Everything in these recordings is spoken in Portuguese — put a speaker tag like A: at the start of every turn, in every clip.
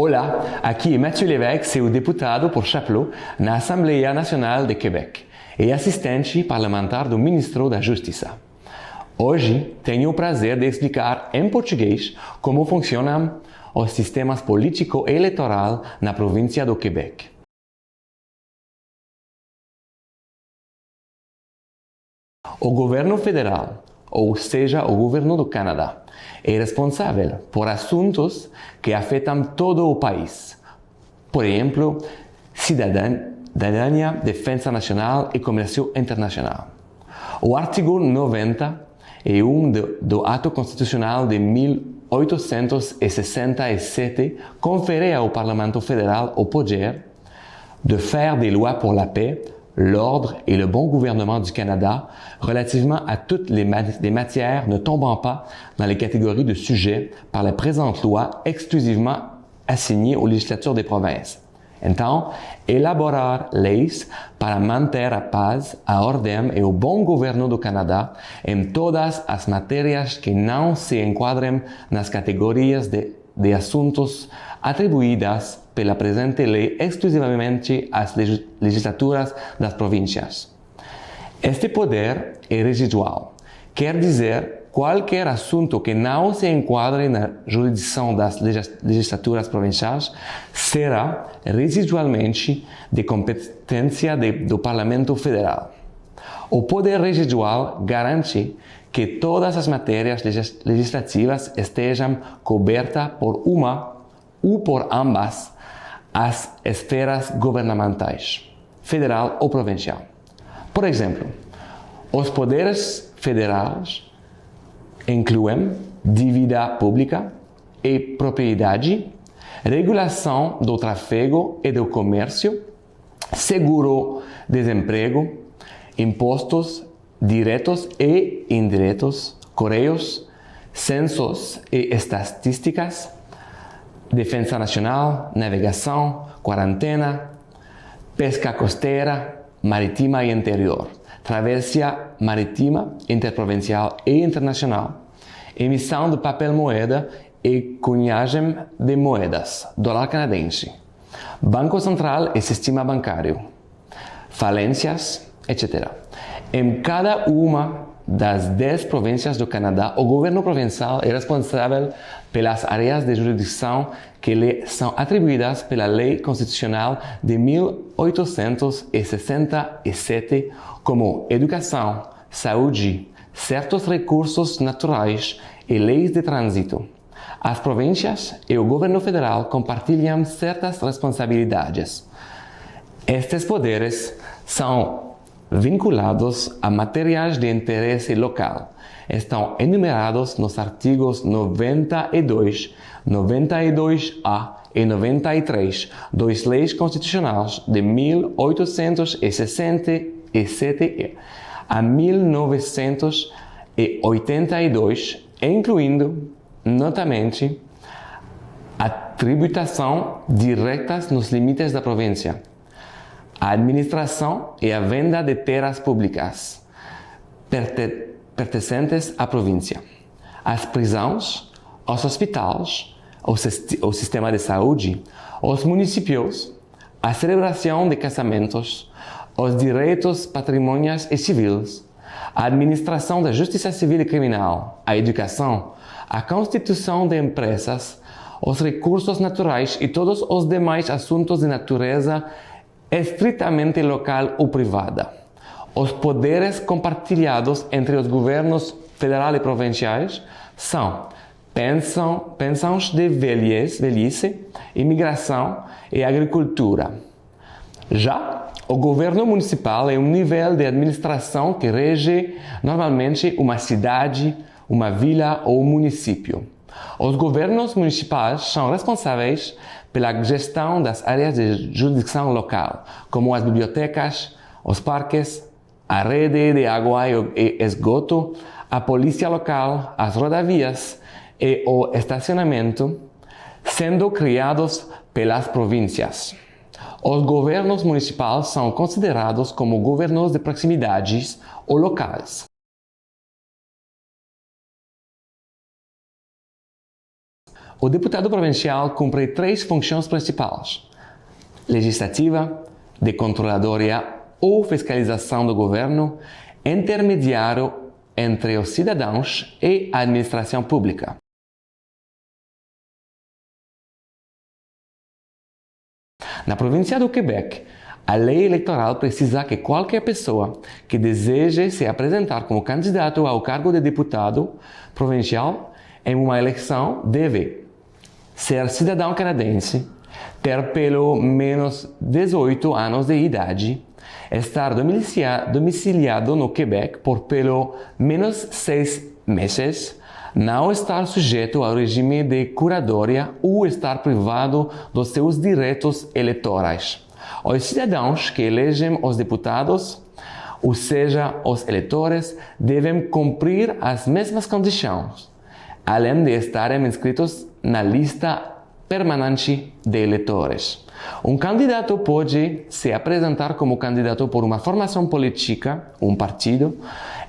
A: Olá, aqui é Mathieu Lévesque, seu deputado por Chapleau na Assembleia Nacional de Quebec e assistente parlamentar do Ministro da Justiça. Hoje tenho o prazer de explicar em português como funcionam os sistemas político e eleitoral na província do Quebec. O governo federal, ou seja, o governo do Canadá, é responsável por assuntos que afetam todo o país. Por exemplo, cidadania, defesa nacional e comércio internacional. O artigo 91 do Ato Constitucional de 1867 confere ao Parlamento Federal o poder de faire des lois pour la paix, l'ordre et le bon gouvernement du Canada relativement à toutes les matières ne tombant pas dans les catégories de sujets par la présente loi exclusivement assignées aux législatures des provinces. Então, elaborar leis para manter a paz, a ordem e o bom governo do Canadá em todas as matérias que não se enquadrem nas categorias de assuntos atribuídas pela presente lei exclusivamente às legislaturas das províncias. Este poder é residual, quer dizer, qualquer assunto que não se enquadre na jurisdição das legislaturas provinciais será residualmente de competência do Parlamento Federal. O poder residual garante que todas as matérias legislativas estejam cobertas por uma ou por ambas as esferas governamentais, federal ou provincial. Por exemplo, os poderes federais incluem dívida pública e propriedade, regulação do tráfego e do comércio, seguro-desemprego, impostos diretos e indiretos, correios, censos e estatísticas, defesa nacional, navegação, quarentena, pesca costeira, marítima e interior, travessia marítima, interprovincial e internacional, emissão de papel moeda e cunhagem de moedas, dólar canadense, Banco Central e sistema bancário, falências, etc. Em cada uma das 10 províncias do Canadá, o governo provincial é responsável pelas áreas de jurisdição que lhe são atribuídas pela Lei Constitucional de 1867, como educação, saúde, certos recursos naturais e leis de trânsito. As províncias e o governo federal compartilham certas responsabilidades. Estes poderes são vinculados a materiais de interesse local. Estão enumerados nos artigos 92, 92A e 93 das Leis Constitucionais de 1867 a 1982, incluindo, notamente, a tributação direta nos limites da província, a administração e a venda de terras públicas pertencentes à província, as prisões, os hospitais, o sistema de saúde, os municípios, a celebração de casamentos, os direitos patrimoniais e civis, a administração da justiça civil e criminal, a educação, a constituição de empresas, os recursos naturais e todos os demais assuntos de natureza estritamente local ou privada. Os poderes compartilhados entre os governos federal e provinciais são pensões de velhice, imigração e agricultura. Já o governo municipal é um nível de administração que rege normalmente uma cidade, uma vila ou um município. Os governos municipais são responsáveis pela gestão das áreas de jurisdição local, como as bibliotecas, os parques, a rede de água e esgoto, a polícia local, as rodovias e o estacionamento, sendo criados pelas províncias. Os governos municipais são considerados como governos de proximidades ou locais. O deputado provincial cumpre 3 funções principais: legislativa, de controladoria ou fiscalização do governo, intermediário entre os cidadãos e a administração pública. Na província do Quebec, a lei eleitoral precisa que qualquer pessoa que deseje se apresentar como candidato ao cargo de deputado provincial em uma eleição deve ser cidadão canadense, ter pelo menos 18 anos de idade, estar domiciliado no Quebec por pelo menos 6 meses, não estar sujeito ao regime de curadoria ou estar privado dos seus direitos eleitorais. Os cidadãos que elegem os deputados, ou seja, os eleitores, devem cumprir as mesmas condições, além de estarem inscritos na lista permanente de eleitores. Um candidato pode se apresentar como candidato por uma formação política, um partido.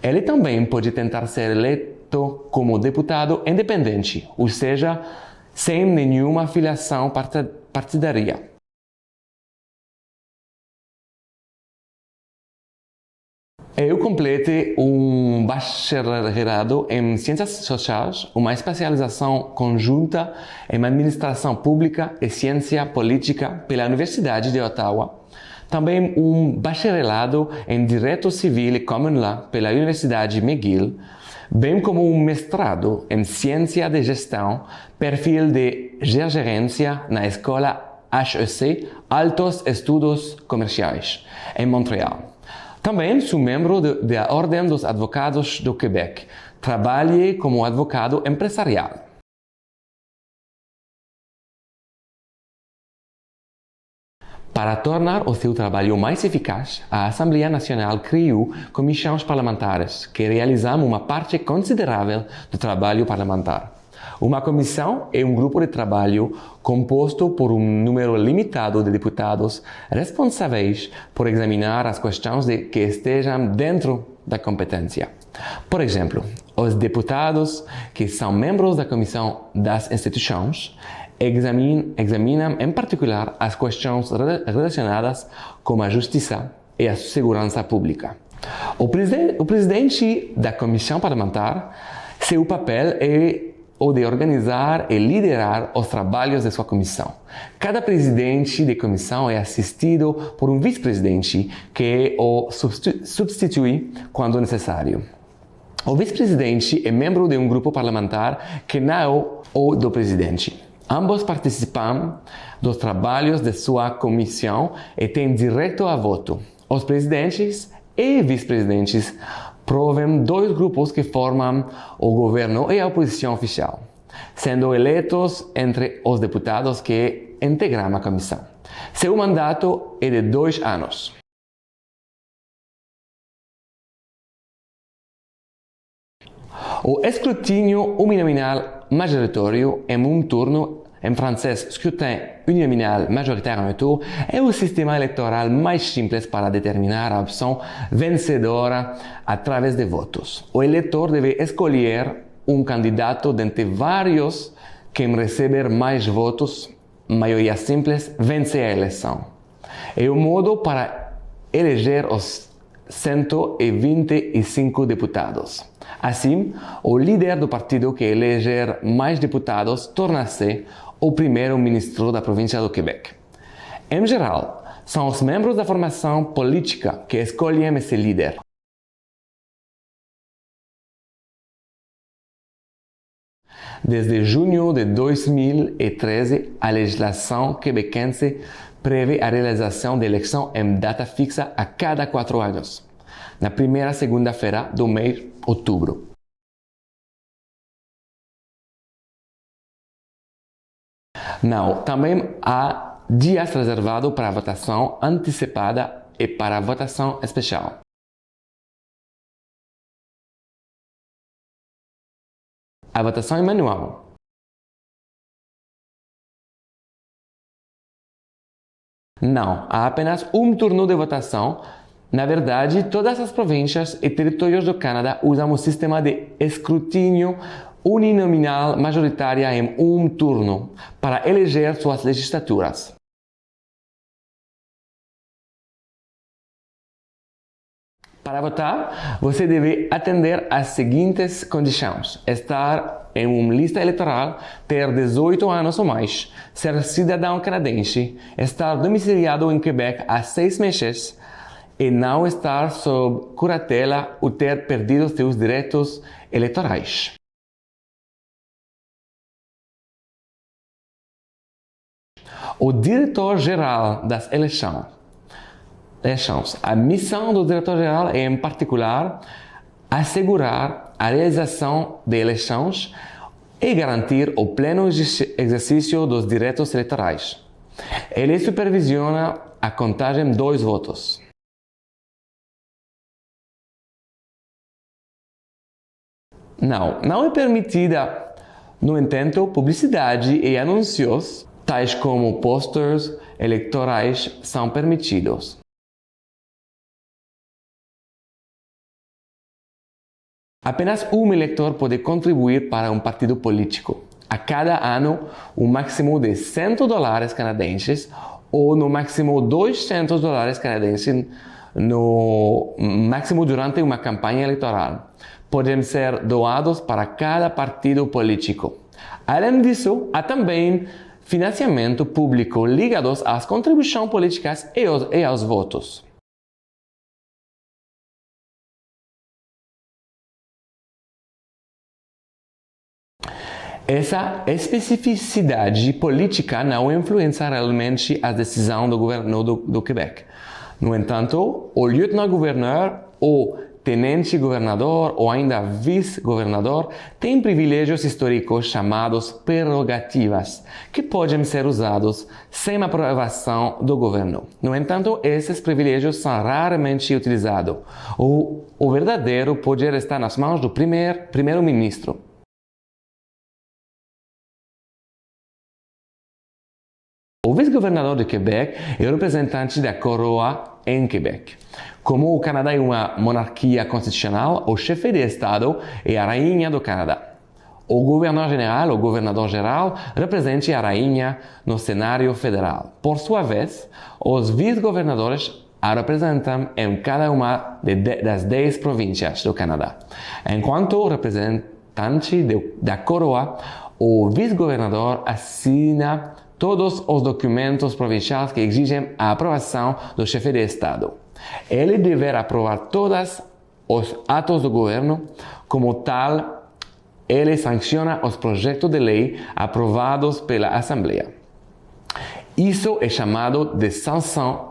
A: Ele também pode tentar ser eleito como deputado independente, ou seja, sem nenhuma filiação partidária. Eu completei um bacharelado em Ciências Sociais, uma especialização conjunta em Administração Pública e Ciência Política pela Universidade de Ottawa. Também um bacharelado em Direito Civil e Common Law pela Universidade McGill, bem como um mestrado em Ciência de Gestão, perfil de Gerência na Escola HEC, Altos Estudos Comerciais, em Montreal. Também sou membro da Ordem dos Advogados do Quebec. Trabalhei como advogado empresarial. Para tornar o seu trabalho mais eficaz, a Assembleia Nacional criou comissões parlamentares que realizam uma parte considerável do trabalho parlamentar. Uma comissão é um grupo de trabalho composto por um número limitado de deputados responsáveis por examinar as questões que estejam dentro da competência. Por exemplo, os deputados que são membros da Comissão das Instituições examinam em particular as questões relacionadas com a justiça e a segurança pública. O presidente da Comissão Parlamentar, seu papel é ou de organizar e liderar os trabalhos de sua comissão. Cada presidente de comissão é assistido por um vice-presidente que o substitui quando necessário. O vice-presidente é membro de um grupo parlamentar que não é o do presidente. Ambos participam dos trabalhos de sua comissão e têm direito a voto. Os presidentes e vice-presidentes provém 2 grupos que formam o governo e a oposição oficial, sendo eleitos entre os deputados que integram a comissão. Seu mandato é de 2 anos. O escrutínio uninominal majoritário em um turno, em francês scrutin uninominal majoritaire en un tour, é o sistema eleitoral mais simples para determinar a opção vencedora através de votos. O eleitor deve escolher um candidato dentre vários. Quem receber mais votos, maioria simples, vence a eleição. É o modo para eleger os 125 deputados. Assim, o líder do partido que eleger mais deputados torna-se o primeiro-ministro da província do Quebec. Em geral, são os membros da formação política que escolhem esse líder. Desde junho de 2013, a legislação quebequense prevê a realização de eleição em data fixa a cada 4 anos, na primeira segunda-feira do mês de outubro. Não, também há dias reservados para a votação antecipada e para a votação especial. A votação é manual. Não, há apenas um turno de votação. Na verdade, todas as províncias e territórios do Canadá usam o sistema de escrutínio uninominal majoritária em um turno para eleger suas legislaturas. Para votar, você deve atender às seguintes condições: estar em uma lista eleitoral, ter 18 anos ou mais, ser cidadão canadense, estar domiciliado em Quebec há 6 meses e não estar sob curatela ou ter perdido seus direitos eleitorais. O diretor-geral das eleições. A missão do diretor-geral é, em particular, assegurar a realização de eleições e garantir o pleno exercício dos direitos eleitorais. Ele supervisiona a contagem dos votos. Não é permitida, no entanto, publicidade e anúncios, tais como posters eleitorais, são permitidos. Apenas um eleitor pode contribuir para um partido político. A cada ano, um máximo de $100 canadenses ou no máximo $200 canadenses no máximo durante uma campanha eleitoral podem ser doados para cada partido político. Além disso, há também financiamento público ligados às contribuições políticas e aos votos. Essa especificidade política não influencia realmente a decisão do governo do Quebec. No entanto, o lieutenant-governor, o tenente-governador ou ainda vice-governador tem privilégios históricos chamados prerrogativas, que podem ser usados sem aprovação do governo. No entanto, esses privilégios são raramente utilizados. O verdadeiro poder está nas mãos do primeiro-ministro. O vice-governador de Quebec é o representante da coroa em Quebec. Como o Canadá é uma monarquia constitucional, o chefe de Estado é a rainha do Canadá. O governador-geral ou governador-geral representa a rainha no cenário federal. Por sua vez, os vice-governadores a representam em cada uma das 10 províncias do Canadá. Enquanto representante da coroa, o vice-governador assina todos os documentos provinciais que exigem a aprovação do chefe de Estado. Ele deverá aprovar todos os atos do governo. Como tal, ele sanciona os projetos de lei aprovados pela Assembleia. Isso é chamado de sanção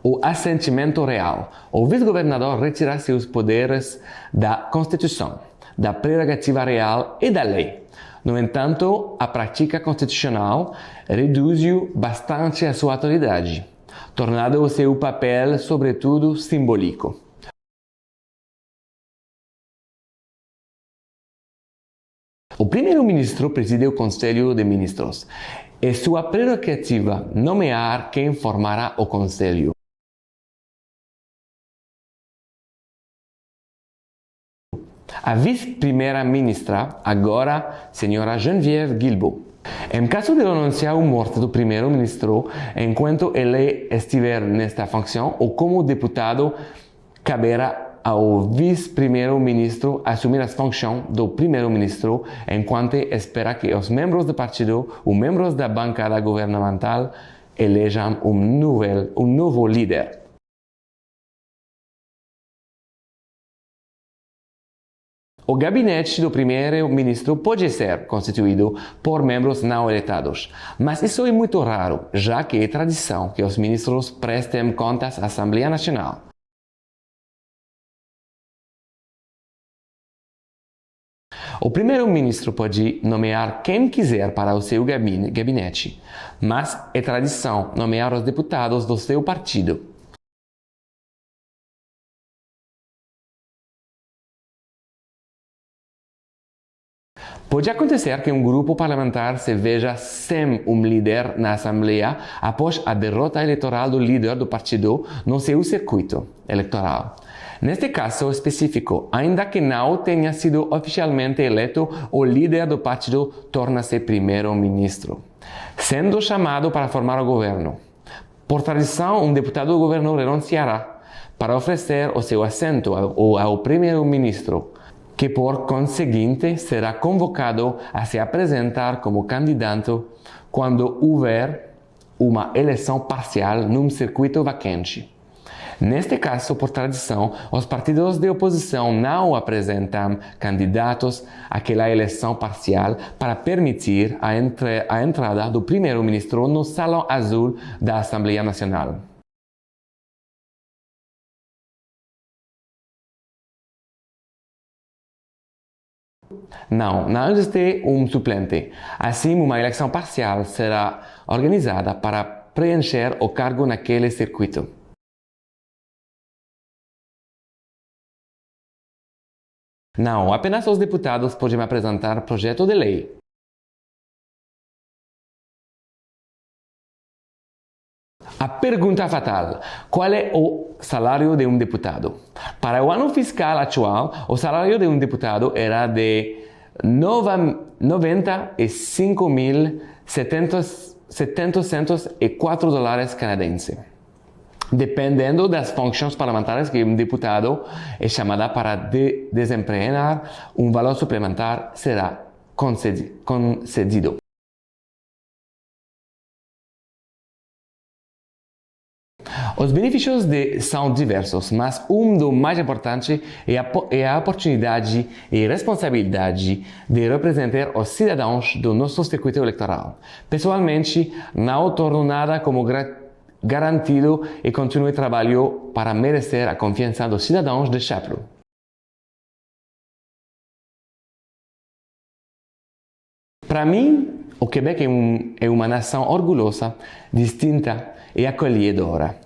A: ou assentimento real. O vice-governador retira seus poderes da Constituição, da prerrogativa real e da lei. No entanto, a prática constitucional reduziu bastante a sua autoridade, tornando o seu papel, sobretudo, simbólico. O primeiro-ministro preside o Conselho de Ministros. É sua prerrogativa nomear quem formará o Conselho. A vice-primeira-ministra, agora, senhora Geneviève Guilbeault. Em caso de renunciar ou morte do primeiro-ministro, enquanto ele estiver nesta função ou como deputado, caberá ao vice-primeiro-ministro assumir as funções do primeiro-ministro enquanto espera que os membros do partido ou membros da bancada governamental elejam um novo líder. O gabinete do primeiro-ministro pode ser constituído por membros não eletados, mas isso é muito raro, já que é tradição que os ministros prestem contas à Assembleia Nacional. O primeiro-ministro pode nomear quem quiser para o seu gabinete, mas é tradição nomear os deputados do seu partido. Pode acontecer que um grupo parlamentar se veja sem um líder na Assembleia após a derrota eleitoral do líder do partido no seu circuito eleitoral. Neste caso específico, ainda que não tenha sido oficialmente eleito, o líder do partido torna-se primeiro-ministro, sendo chamado para formar o governo. Por tradição, um deputado do governo renunciará para oferecer o seu assento ao primeiro-ministro, que por conseguinte será convocado a se apresentar como candidato quando houver uma eleição parcial num circuito vacante. Neste caso, por tradição, os partidos de oposição não apresentam candidatos àquela eleição parcial para permitir a entrada do primeiro-ministro no Salão Azul da Assembleia Nacional. Não existe um suplente. Assim, uma eleição parcial será organizada para preencher o cargo naquele circuito. Não, apenas os deputados podem apresentar projeto de lei. A pergunta fatal: qual é o salário de um deputado? Para o ano fiscal atual, o salário de um deputado era de $95.704 canadenses. Dependendo das funções parlamentares que um deputado é chamado para desempenhar, um valor suplementar será concedido. Os benefícios são diversos, mas um dos mais importantes é a oportunidade e responsabilidade de representar os cidadãos do nosso circuito eleitoral. Pessoalmente, não torno nada como garantido e continuo trabalho para merecer a confiança dos cidadãos de Chapleau. Para mim, o Quebec é uma nação orgulhosa, distinta e acolhedora.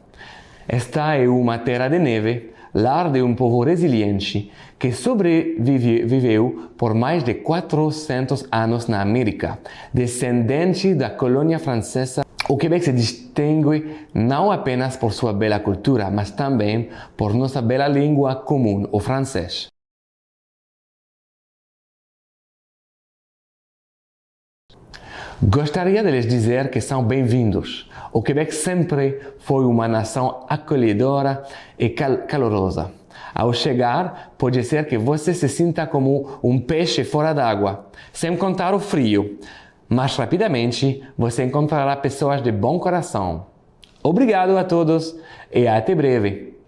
A: Esta é uma terra de neve, lar de um povo resiliente que sobreviveu por mais de 400 anos na América, descendente da colônia francesa. O Quebec se distingue não apenas por sua bela cultura, mas também por nossa bela língua comum, o francês. Gostaria de lhes dizer que são bem-vindos. O Quebec sempre foi uma nação acolhedora e calorosa. Ao chegar, pode ser que você se sinta como um peixe fora d'água, sem contar o frio. Mas rapidamente você encontrará pessoas de bom coração. Obrigado a todos e até breve!